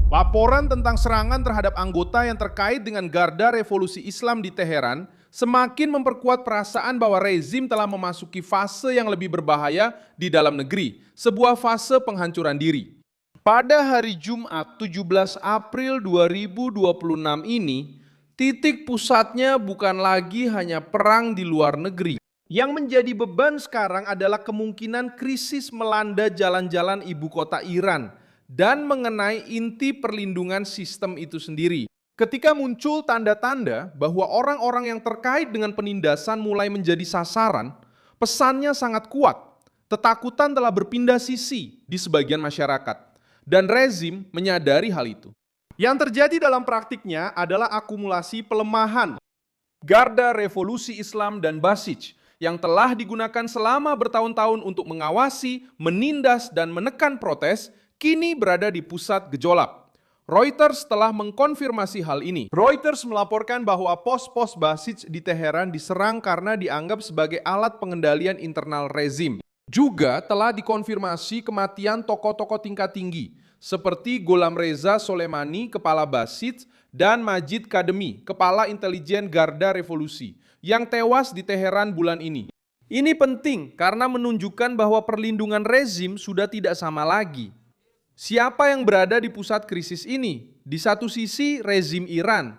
Laporan tentang serangan terhadap anggota yang terkait dengan Garda Revolusi Islam di Teheran semakin memperkuat perasaan bahwa rezim telah memasuki fase yang lebih berbahaya di dalam negeri, sebuah fase penghancuran diri. Pada hari Jumat 17 April 2026 ini, titik pusatnya bukan lagi hanya perang di luar negeri. Yang menjadi beban sekarang adalah kemungkinan krisis melanda jalan-jalan ibu kota Iran dan mengenai inti perlindungan sistem itu sendiri. Ketika muncul tanda-tanda bahwa orang-orang yang terkait dengan penindasan mulai menjadi sasaran, pesannya sangat kuat. Ketakutan telah berpindah sisi di sebagian masyarakat, dan rezim menyadari hal itu. Yang terjadi dalam praktiknya adalah akumulasi pelemahan Garda Revolusi Islam dan Basij yang telah digunakan selama bertahun-tahun untuk mengawasi, menindas, dan menekan protes, kini berada di pusat gejolak. Reuters telah mengkonfirmasi hal ini. Reuters melaporkan bahwa pos-pos Basij di Teheran diserang karena dianggap sebagai alat pengendalian internal rezim. Juga telah dikonfirmasi kematian tokoh-tokoh tingkat tinggi, seperti Gholam Reza Soleimani, kepala Basij, dan Majid Kademi, kepala intelijen Garda Revolusi, yang tewas di Teheran bulan ini. Ini penting karena menunjukkan bahwa perlindungan rezim sudah tidak sama lagi. Siapa yang berada di pusat krisis ini? Di satu sisi rezim Iran,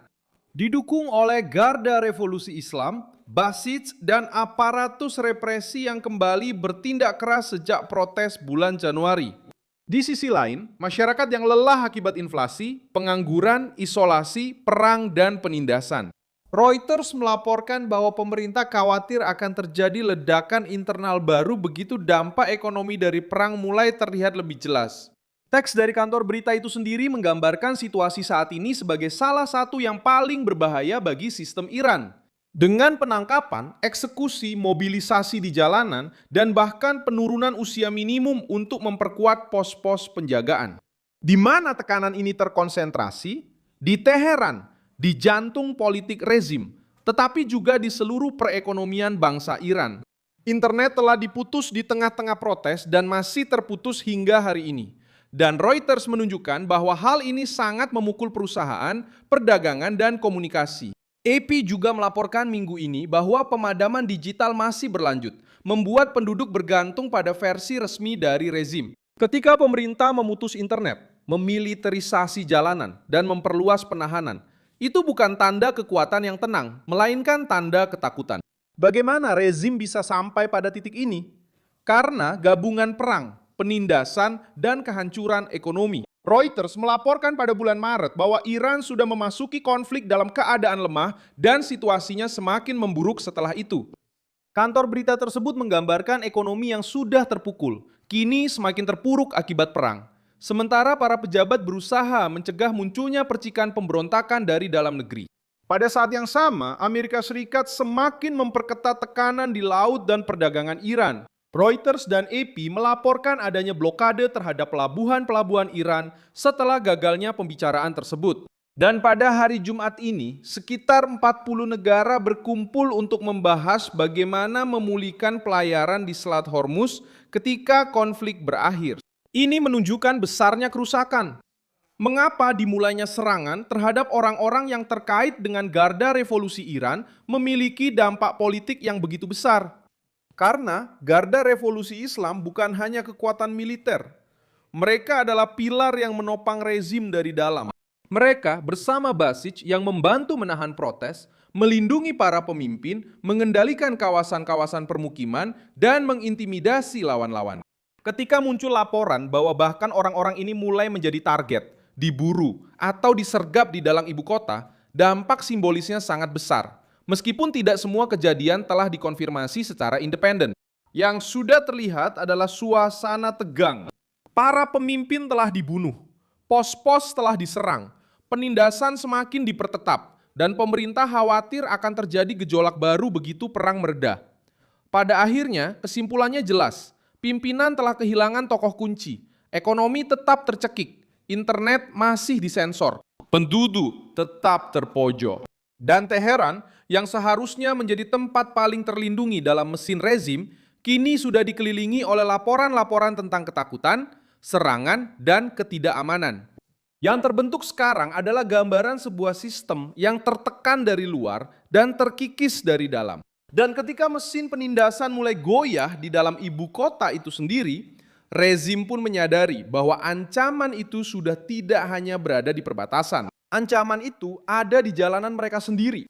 didukung oleh Garda Revolusi Islam, Basij, dan aparatus represi yang kembali bertindak keras sejak protes bulan Januari. Di sisi lain, masyarakat yang lelah akibat inflasi, pengangguran, isolasi, perang, dan penindasan. Reuters melaporkan bahwa pemerintah khawatir akan terjadi ledakan internal baru begitu dampak ekonomi dari perang mulai terlihat lebih jelas. Teks dari kantor berita itu sendiri menggambarkan situasi saat ini sebagai salah satu yang paling berbahaya bagi sistem Iran. Dengan penangkapan, eksekusi, mobilisasi di jalanan, dan bahkan penurunan usia minimum untuk memperkuat pos-pos penjagaan. Di mana tekanan ini terkonsentrasi? Di Teheran, di jantung politik rezim, tetapi juga di seluruh perekonomian bangsa Iran. Internet telah diputus di tengah-tengah protes dan masih terputus hingga hari ini. Dan Reuters menunjukkan bahwa hal ini sangat memukul perusahaan, perdagangan, dan komunikasi. AP juga melaporkan minggu ini bahwa pemadaman digital masih berlanjut, membuat penduduk bergantung pada versi resmi dari rezim. Ketika pemerintah memutus internet, memiliterisasi jalanan, dan memperluas penahanan, itu bukan tanda kekuatan yang tenang, melainkan tanda ketakutan. Bagaimana rezim bisa sampai pada titik ini? Karena gabungan perang, penindasan, dan kehancuran ekonomi. Reuters melaporkan pada bulan Maret bahwa Iran sudah memasuki konflik dalam keadaan lemah dan situasinya semakin memburuk setelah itu. Kantor berita tersebut menggambarkan ekonomi yang sudah terpukul, kini semakin terpuruk akibat perang. Sementara para pejabat berusaha mencegah munculnya percikan pemberontakan dari dalam negeri. Pada saat yang sama, Amerika Serikat semakin memperketat tekanan di laut dan perdagangan Iran. Reuters dan AP melaporkan adanya blokade terhadap pelabuhan-pelabuhan Iran setelah gagalnya pembicaraan tersebut. Dan pada hari Jumat ini, sekitar 40 negara berkumpul untuk membahas bagaimana memulihkan pelayaran di Selat Hormuz ketika konflik berakhir. Ini menunjukkan besarnya kerusakan. Mengapa dimulainya serangan terhadap orang-orang yang terkait dengan Garda Revolusi Iran memiliki dampak politik yang begitu besar? Karena Garda Revolusi Islam bukan hanya kekuatan militer. Mereka adalah pilar yang menopang rezim dari dalam. Mereka bersama Basij yang membantu menahan protes, melindungi para pemimpin, mengendalikan kawasan-kawasan permukiman, dan mengintimidasi lawan-lawan. Ketika muncul laporan bahwa bahkan orang-orang ini mulai menjadi target, diburu, atau disergap di dalam ibu kota, dampak simbolisnya sangat besar. Meskipun tidak semua kejadian telah dikonfirmasi secara independen. Yang sudah terlihat adalah suasana tegang. Para pemimpin telah dibunuh, pos-pos telah diserang, penindasan semakin dipertetap, dan pemerintah khawatir akan terjadi gejolak baru begitu perang mereda. Pada akhirnya, kesimpulannya jelas, pimpinan telah kehilangan tokoh kunci, ekonomi tetap tercekik, internet masih disensor, penduduk tetap terpojok. Dan Teheran, yang seharusnya menjadi tempat paling terlindungi dalam mesin rezim, kini sudah dikelilingi oleh laporan-laporan tentang ketakutan, serangan, dan ketidakamanan. Yang terbentuk sekarang adalah gambaran sebuah sistem yang tertekan dari luar dan terkikis dari dalam. Dan ketika mesin penindasan mulai goyah di dalam ibu kota itu sendiri, rezim pun menyadari bahwa ancaman itu sudah tidak hanya berada di perbatasan. Ancaman itu ada di jalanan mereka sendiri.